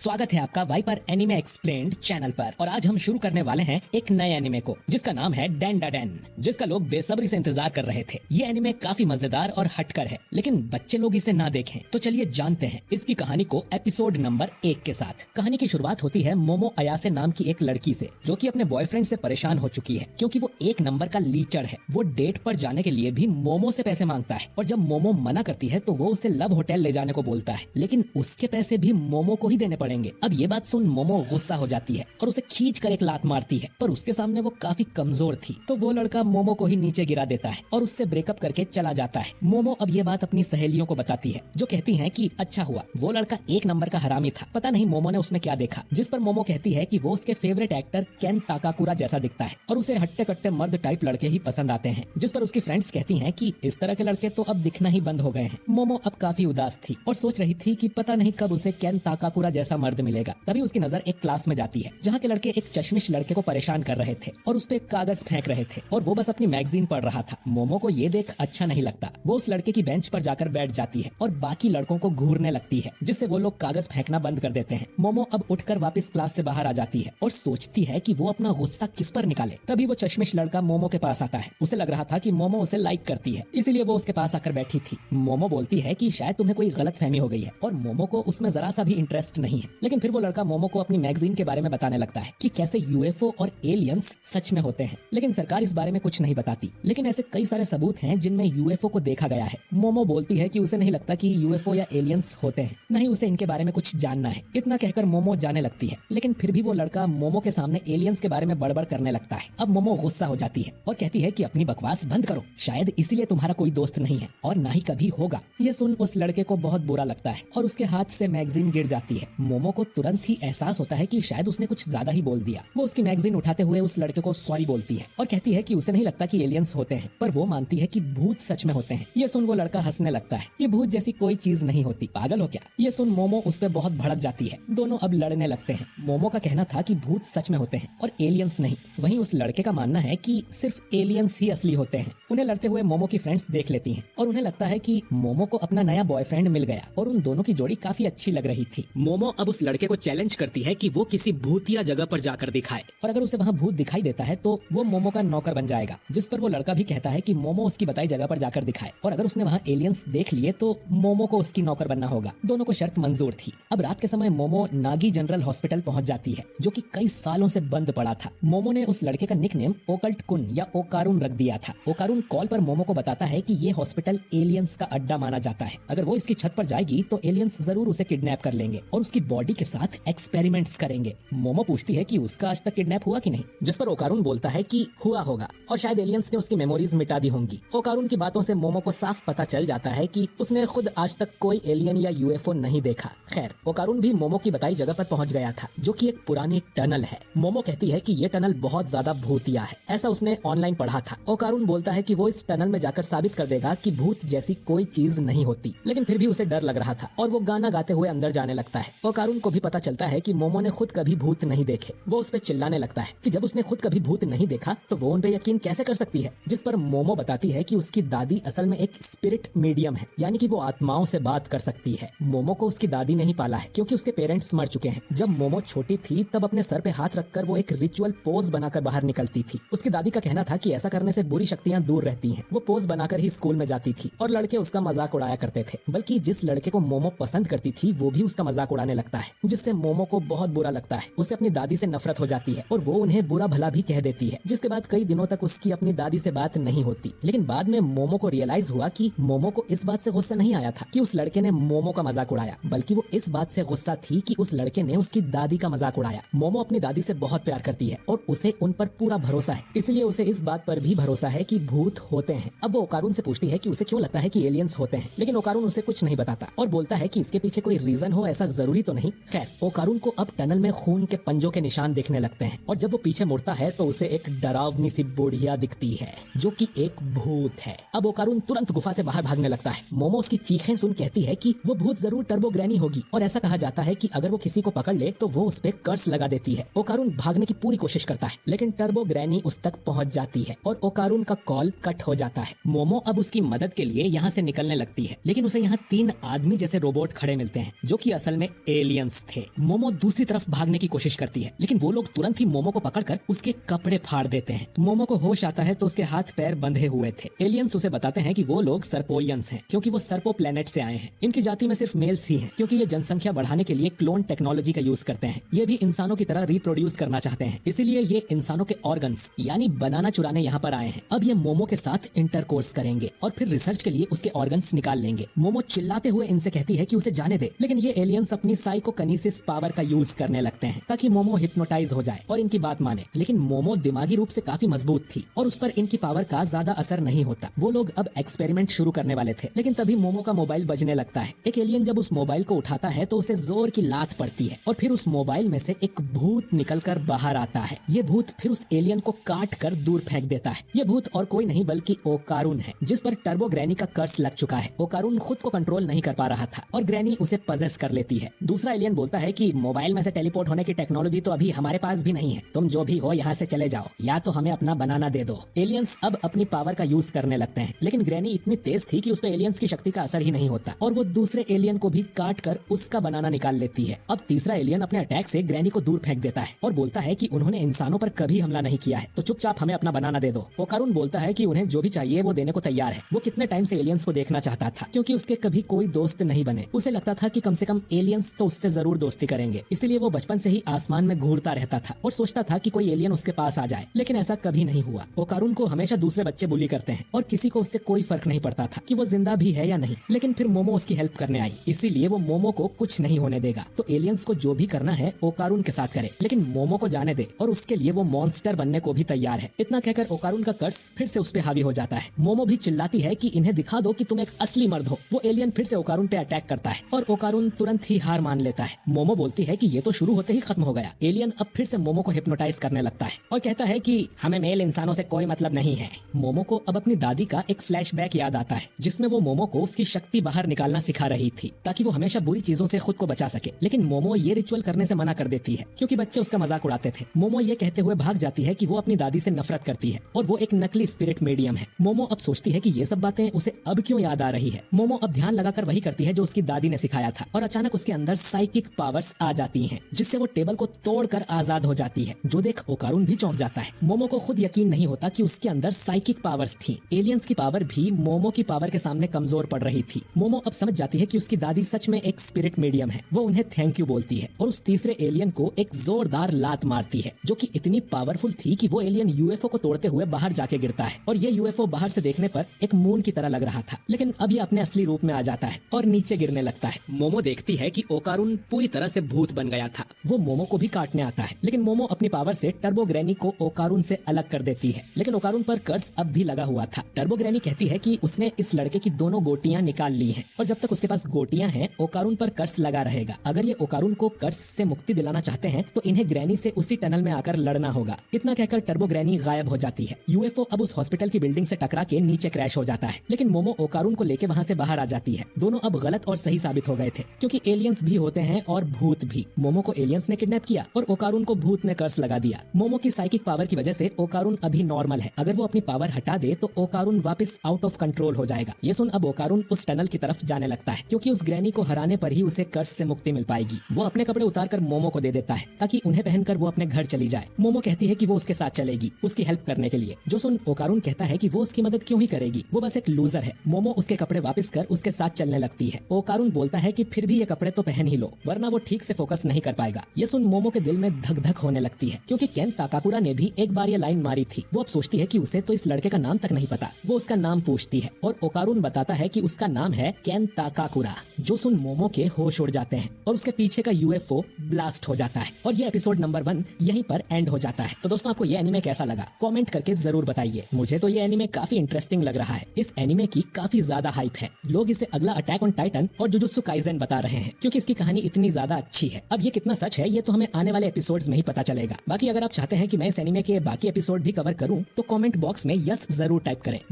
स्वागत है आपका वाइपर एनिमे एक्सप्लेन्ड चैनल पर। और आज हम शुरू करने वाले हैं एक नए एनिमे को जिसका नाम है डेंडाडेन, जिसका लोग बेसब्री से इंतजार कर रहे थे। ये एनिमे काफी मजेदार और हटकर है, लेकिन बच्चे लोग इसे ना देखें। तो चलिए जानते हैं इसकी कहानी को एपिसोड नंबर 1 के साथ। कहानी की शुरुआत होती है मोमो अयासे नाम की एक लड़की से, जो कि अपने बॉयफ्रेंड से परेशान हो चुकी है क्योंकि वो एक नंबर का लीचड़ है। वो डेट पर जाने के लिए भी मोमो से पैसे मांगता है और जब मोमो मना करती है तो वो उसे लव होटल ले जाने को बोलता है, लेकिन उसके पैसे भी मोमो को ही देने पड़ेंगे। अब ये बात सुन मोमो गुस्सा हो जाती है और उसे खींच कर एक लात मारती है, पर उसके सामने वो काफी कमजोर थी तो वो लड़का मोमो को ही नीचे गिरा देता है और उससे ब्रेकअप करके चला जाता है। मोमो अब ये बात अपनी सहेलियों को बताती है, जो कहती हैं कि अच्छा हुआ वो लड़का एक नंबर का हरामी था, पता नहीं मोमो ने उसमें क्या देखा। जिस पर मोमो कहती है कि वो उसके फेवरेट एक्टर केन ताकाकुरा जैसा दिखता है और उसे हट्टे कट्टे मर्द टाइप लड़के ही पसंद आते हैं। जिस पर उसकी फ्रेंड्स कहती हैं कि इस तरह के लड़के तो अब दिखना ही बंद हो गए हैं। मोमो अब काफी उदास थी और सोच रही थी कि पता नहीं कब उसे केन ताकाकुरा जैसा मर्द मिलेगा। तभी उसकी नजर एक क्लास में जाती है जहाँ के लड़के एक चश्मिश लड़के को परेशान कर रहे थे और उस पे कागज फेंक रहे थे और वो बस अपनी मैगजीन पढ़ रहा था। मोमो को ये देख अच्छा नहीं लगता। वो उस लड़के की बेंच पर जाकर बैठ जाती है और बाकी लड़कों को घूरने लगती है, जिससे वो लोग कागज फेंकना बंद कर देते हैं। मोमो अब उठकर वापस क्लास से बाहर आ जाती है और सोचती है कि वो अपना गुस्सा किस पर निकाले। तभी वो चश्मिश लड़का मोमो के पास आता है। उसे लग रहा था कि मोमो उसे लाइक करती है, इसीलिए वो उसके पास आकर बैठी थी। मोमो बोलती है कि शायद तुम्हें कोई गलतफहमी हो गई है और मोमो को उसमें जरा सा भी इंटरेस्ट नहीं है। लेकिन फिर वो लड़का मोमो को अपनी मैगजीन के बारे में बताने लगता है कि कैसे यूएफओ और एलियंस सच में होते हैं, लेकिन सरकार इस बारे में कुछ नहीं बताती। लेकिन ऐसे कई सारे सबूत हैं जिनमें यूएफओ को देखा गया है। मोमो बोलती है कि उसे नहीं लगता कि यूएफओ या एलियंस होते हैं, नहीं उसे इनके बारे में कुछ जानना है। इतना कहकर मोमो जाने लगती है, लेकिन फिर भी वो लड़का मोमो के सामने एलियंस के बारे में बड़बड़ करने लगता है। अब मोमो गुस्सा हो जाती है और कहती है कि अपनी बकवास बंद करो, शायद इसीलिए तुम्हारा कोई दोस्त नहीं है और ना ही कभी होगा। ये सुन उस लड़के को बहुत बुरा लगता है और उसके हाथ से मैगजीन गिर जाती है। मोमो को तुरंत ही एहसास होता है कि शायद उसने कुछ ज्यादा ही बोल दिया। वो उसकी मैगजीन उठाते हुए उस लड़के को सॉरी बोलती है और कहती है कि उसे नहीं लगता कि एलियंस होते हैं, पर वो मानती है कि भूत सच में होते हैं। ये सुन वो लड़का हंसने लगता है कि भूत जैसी कोई चीज नहीं होती, पागल हो क्या। ये सुन मोमो उस पर बहुत भड़क जाती है। दोनों अब लड़ने लगते हैं। मोमो का कहना था कि भूत सच में होते हैं और एलियंस नहीं, वहीं उस लड़के का मानना है कि सिर्फ एलियंस ही असली होते हैं। उन्हें लड़ते हुए मोमो की फ्रेंड्स देख लेती हैं और उन्हें लगता है कि मोमो को अपना नया बॉयफ्रेंड मिल गया और उन दोनों की जोड़ी काफी अच्छी लग रही थी। मोमो अब उस लड़के को चैलेंज करती है कि वो किसी भूतिया जगह पर जाकर दिखाए और अगर उसे वहाँ भूत दिखाई देता है तो वो मोमो का नौकर बन जाएगा। जिस पर वो लड़का भी कहता है कि मोमो उसकी बताई जगह पर जाकर दिखाए और अगर उसने वहाँ एलियंस देख लिए तो मोमो को उसकी नौकर बनना होगा। दोनों को शर्त मंजूर थी। अब रात के समय मोमो नागी जनरल हॉस्पिटल पहुंच जाती है, जो कि कई सालों से बंद पड़ा था। मोमो ने उस लड़के का निकनेम ओकल्ट कुन या ओकारुन रख दिया था। ओकारुन कॉल पर मोमो को बताता है कि ये हॉस्पिटल एलियंस का अड्डा माना जाता है। अगर वो इसकी छत पर जाएगी तो एलियंस जरूर उसे किडनैप कर लेंगे और उसकी बॉडी के साथ एक्सपेरिमेंट्स करेंगे। मोमो पूछती है कि उसका आज तक किडनैप हुआ कि नहीं, जिस पर ओकारुन बोलता है कि हुआ होगा और शायद एलियंस ने उसकी मेमोरीज मिटा दी होंगी। ओकारुन की बातों से मोमो को साफ पता चल जाता है कि उसने खुद आज तक कोई एलियन या यूएफओ नहीं देखा। खैर ओकारुन भी मोमो की बताई जगह पर पहुंच गया था, जो कि एक पुरानी टनल है। मोमो कहती है कि ये टनल बहुत ज्यादा भूतिया है, ऐसा उसने ऑनलाइन पढ़ा था। ओकारुन बोलता है कि वो इस टनल में जाकर साबित कर देगा कि भूत जैसी कोई चीज नहीं होती, लेकिन फिर भी उसे डर लग रहा था और वो गाना गाते हुए अंदर जाने लगता है। ओकारुन को भी पता चलता है कि मोमो ने खुद कभी भूत नहीं देखे। वो उस पे चिल्लाने लगता है कि जब उसने खुद कभी भूत नहीं देखा तो वो उन पे यकीन कैसे कर सकती है। जिस पर मोमो बताती है कि उसकी दादी असल में एक स्पिरिट मीडियम है, यानी कि वो आत्माओं से बात कर सकती है। मोमो को उसकी दादी ने ही पाला है क्योंकि उसके पेरेंट्स मर चुके हैं। जब मोमो छोटी थी तब अपने सर पे हाथ रखकर वो एक रिचुअल पोज बनाकर बाहर निकलती थी। उसकी दादी का कहना था कि ऐसा करने से बुरी शक्तियां दूर रहती हैं। वो पोज बनाकर ही स्कूल में जाती थी और लड़के उसका मजाक उड़ाया करते थे, बल्कि जिस लड़के को मोमो पसंद करती थी वो भी उसका मजाक उड़ाने लगता है, जिससे मोमो को बहुत बुरा लगता है। उसे अपनी दादी से नफरत हो जाती है और वो उन्हें बुरा भला भी कह देती है, जिसके बाद कई दिनों तक उसकी अपनी दादी से बात नहीं होती। लेकिन बाद में मोमो को रियलाइज हुआ कि मोमो को इस बात से गुस्सा नहीं आया था कि उस लड़के ने मोमो का मजाक उड़ाया, बल्कि वो इस बात से गुस्सा थी कि उस लड़के ने उसकी दादी का मजाक उड़ाया। मोमो अपनी दादी से बहुत प्यार करती है और उसे उन पर पूरा भरोसा है, इसलिए उसे इस बात पर भी भरोसा है कि भूत होते हैं। अब वो ओकारुन से पूछती है कि उसे क्यों लगता है कि एलियंस होते हैं, लेकिन ओकारुन उसे कुछ नहीं बताता और बोलता है कि इसके पीछे कोई रीजन हो, ऐसा जरूरी तो नहीं। खैर ओकारुन को अब टनल में खून के पंजों के निशान दिखने लगते हैं और जब वो पीछे मुड़ता है तो उसे एक डरावनी सी बुढ़िया दिखती है, जो कि एक भूत है। अब ओकारुन तुरंत गुफा से बाहर भागने लगता है। मोमो उसकी चीखें सुन कहती है कि वो भूत जरूर टर्बो ग्रैनी होगी और ऐसा कहा जाता है कि अगर वो किसी को पकड़ ले तो वो उस पे कर्स लगा देती है। ओकारुन भागने की पूरी कोशिश करता है, लेकिन टर्बो ग्रैनी उस तक पहुंच जाती है और ओकारुन का कॉल कट हो जाता है। मोमो अब उसकी मदद के लिए यहाँ से निकलने लगती है, लेकिन उसे यहाँ 3 आदमी जैसे रोबोट खड़े मिलते हैं, जो कि असल में एलियन एलियंस थे। मोमो दूसरी तरफ भागने की कोशिश करती है, लेकिन वो लोग तुरंत ही मोमो को पकड़कर उसके कपड़े फाड़ देते हैं। मोमो को होश आता है तो उसके हाथ पैर बंधे हुए थे। एलियंस उसे बताते हैं कि वो लोग सर्पोइयंस हैं, क्योंकि वो सर्पो प्लेनेट से आए हैं। इनकी जाति में सिर्फ मेल्स ही हैं, क्योंकि ये जनसंख्या बढ़ाने के लिए क्लोन टेक्नोलॉजी का यूज करते हैं। ये भी इंसानों की तरह रिप्रोड्यूस करना चाहते हैं, इसीलिए ये इंसानों के ऑर्गन्स यानी बनाना चुराने यहाँ पर आए हैं। अब ये मोमो के साथ इंटरकोर्स करेंगे और फिर रिसर्च के लिए उसके ऑर्गन्स निकाल लेंगे। मोमो चिल्लाते हुए इनसे कहती है कि उसे जाने दे, लेकिन ये एलियंस अपनी साइकोकिनेसिस पावर का यूज करने लगते हैं ताकि मोमो हिप्नोटाइज हो जाए और इनकी बात माने। लेकिन मोमो दिमागी रूप से काफी मजबूत थी और उस पर इनकी पावर का ज्यादा असर नहीं होता। वो लोग अब एक्सपेरिमेंट शुरू करने वाले थे, लेकिन तभी मोमो का मोबाइल बजने लगता है। एक एलियन जब उस मोबाइल को उठाता है तो उसे जोर की लात पड़ती है और फिर उस मोबाइल में से एक भूत निकलकर बाहर आता है। ये भूत फिर उस एलियन को काट कर दूर फेंक देता है। ये भूत और कोई नहीं बल्कि ओकारून है, जिस पर टर्बो ग्रैनी का कर्स लग चुका है। ओकारून खुद को कंट्रोल नहीं कर पा रहा था और ग्रैनी उसे पजेस कर लेती है। दूसरा एलियन बोलता है कि मोबाइल में से टेलीपोर्ट होने की टेक्नोलॉजी तो अभी हमारे पास भी नहीं है, तुम जो भी हो यहाँ से चले जाओ या तो हमें अपना बनाना दे दो। एलियंस अब अपनी पावर का यूज करने लगते हैं, लेकिन ग्रैनी इतनी तेज थी कि उस पे एलियंस की शक्ति का असर ही नहीं होता और वो दूसरे एलियन को भी काट कर उसका बनाना निकाल लेती है। अब तीसरा एलियन अपने अटैक से ग्रैनी को दूर फेंक देता है और बोलता है कि उन्होंने इंसानों पर कभी हमला नहीं किया है, तो चुपचाप हमें अपना बनाना दे दो। ओकारून बोलता है कि उन्हें जो भी चाहिए वो देने को तैयार है। वो कितने टाइम से एलियंस को देखना चाहता था, क्योंकि उसके कभी कोई दोस्त नहीं बने। उसे लगता था कि कम से कम एलियंस तो उससे जरूर दोस्ती करेंगे, इसलिए वो बचपन से ही आसमान में घूरता रहता था और सोचता था कि कोई एलियन उसके पास आ जाए, लेकिन ऐसा कभी नहीं हुआ। ओकारून को हमेशा दूसरे बच्चे बुली करते हैं और किसी को उससे कोई फर्क नहीं पड़ता था कि वो जिंदा भी है या नहीं। लेकिन फिर मोमो उसकी हेल्प करने आई, इसीलिए वो मोमो को कुछ नहीं होने देगा। तो एलियंस को जो भी करना है ओकारून के साथ करे, लेकिन मोमो को जाने दे और उसके लिए वो मॉन्स्टर बनने को भी तैयार है। इतना कहकर ओकारून का कर्स फिर से उस पे हावी हो जाता है। मोमो भी चिल्लाती है कि इन्हें दिखा दो कि तुम एक असली मर्द हो। वो एलियन फिर से ओकारून पे अटैक करता है और ओकारून तुरंत ही हार मान लेता है। मोमो बोलती है कि ये तो शुरू होते ही खत्म हो गया। एलियन अब फिर से मोमो को हिप्नोटाइज करने लगता है और कहता है कि हमें मेल इंसानों से कोई मतलब नहीं है। मोमो को अब अपनी दादी का एक फ्लैशबैक याद आता है, जिसमें वो मोमो को उसकी शक्ति बाहर निकालना सिखा रही थी ताकि वो हमेशा बुरी चीजों से खुद को बचा सके। लेकिन मोमो ये रिचुअल करने से मना कर देती है, क्योंकि बच्चे उसका मजाक उड़ाते थे। मोमो ये कहते हुए भाग जाती है कि वो अपनी दादी से नफरत करती है और वो एक नकली स्पिरिट मीडियम है। मोमो अब सोचती है कि ये सब बातें उसे अब क्यों याद आ रही है। मोमो अब ध्यान लगाकर वही करती है जो उसकी दादी ने सिखाया था और अचानक उसके अंदर साइकिक पावर्स आ जाती हैं, जिससे वो टेबल को तोड़कर आजाद हो जाती है, जो देख ओकारून भी चौंक जाता है। मोमो को खुद यकीन नहीं होता कि उसके अंदर साइकिक पावर्स थी। एलियंस की पावर भी मोमो की पावर के सामने कमजोर पड़ रही थी। मोमो अब समझ जाती है कि उसकी दादी सच में एक स्पिरिट मीडियम है। वो उन्हें थैंक यू बोलती है और उस तीसरे एलियन को एक जोरदार लात मारती है, जो कि इतनी पावरफुल थी कि वो एलियन यूएफओ को तोड़ते हुए बाहर जाके गिरता है और ये यूएफओ बाहर से देखने पर एक मून की तरह लग रहा था, लेकिन अब ये अपने असली रूप में आ जाता है और नीचे गिरने लगता है। मोमो देखती है कि ओकारून पूरी तरह से भूत बन गया था। वो मोमो को भी काटने आता है, लेकिन मोमो अपनी पावर से टर्बो ग्रैनी को ओकारून से अलग कर देती है, लेकिन ओकारून पर कर्स अब भी लगा हुआ था। टर्बो ग्रैनी कहती है कि उसने इस लड़के की दोनों गोटियां निकाल ली हैं और जब तक उसके पास गोटियां हैं ओकारून पर कर्स लगा रहेगा। अगर ये ओकारून को कर्स से मुक्ति दिलाना चाहते हैं तो इन्हें ग्रैनी से उसी टनल में आकर लड़ना होगा। इतना कहकर टर्बो ग्रैनी गायब हो जाती है। यूएफओ अब उस हॉस्पिटल की बिल्डिंग से टकरा के नीचे क्रैश हो जाता है, लेकिन मोमो ओकारून को लेके वहां से बाहर आ जाती है। दोनों अब गलत और सही साबित हो गए थे, क्योंकि एलियंस भी होते हैं और भूत भी। मोमो को एलियंस ने किडनैप किया और ओकारून को भूत ने कर्स लगा दिया। मोमो की साइकिक पावर की वजह से ओकारून अभी नॉर्मल है। अगर वो अपनी पावर हटा दे तो ओकारून वापस आउट ऑफ कंट्रोल हो जाएगा। ये सुन अब ओकारून उस टनल की तरफ जाने लगता है, क्योंकि उस ग्रैनी को हराने पर ही उसे कर्स से मुक्ति मिल पाएगी। वो अपने कपड़े उतारकर मोमो को दे देता है ताकि उन्हें पहनकर वो अपने घर चली जाए। मोमो कहती है कि वो उसके साथ चलेगी उसकी हेल्प करने के लिए, जो सुन ओकारून कहता है कि वो उसकी मदद क्यों ही करेगी, वो बस एक लूजर है। मोमो उसके कपड़े वापस कर उसके साथ चलने लगती है। ओकारून बोलता है कि फिर भी ये कपड़े तो पहन ही लो, वरना वो ठीक से फोकस नहीं कर पाएगा। ये सुन मोमो के दिल में धक धक होने लगती है, क्योंकि केन ताकाकुरा ने भी एक बार ये लाइन मारी थी। वो अब सोचती है कि उसे तो इस लड़के का नाम तक नहीं पता। वो उसका नाम पूछती है और ओकारून बताता है कि उसका नाम है केन ताकाकुरा। जो सुन मोमो के होश उड़ जाते हैं और उसके पीछे का यूएफओ ब्लास्ट हो जाता है और ये एपिसोड नंबर 1 यहीं पर एंड हो जाता है। तो दोस्तों आपको ये एनीमे कैसा लगा कमेंट करके जरूर बताइए। मुझे तो ये एनीमे काफी इंटरेस्टिंग लग रहा है। इस एनीमे की काफी ज्यादा हाइप है। लोग इसे अगला अटैक ऑन टाइटन और जुजुत्सु काइसेन बता रहे हैं, क्योंकि इसकी कहानी इतनी ज्यादा अच्छी है। अब ये कितना सच है ये तो हमें आने वाले एपिसोड्स में ही पता चलेगा। बाकी अगर आप चाहते हैं कि मैं इस एनीमे के बाकी एपिसोड भी कवर करूं तो कमेंट बॉक्स में यस जरूर टाइप करें।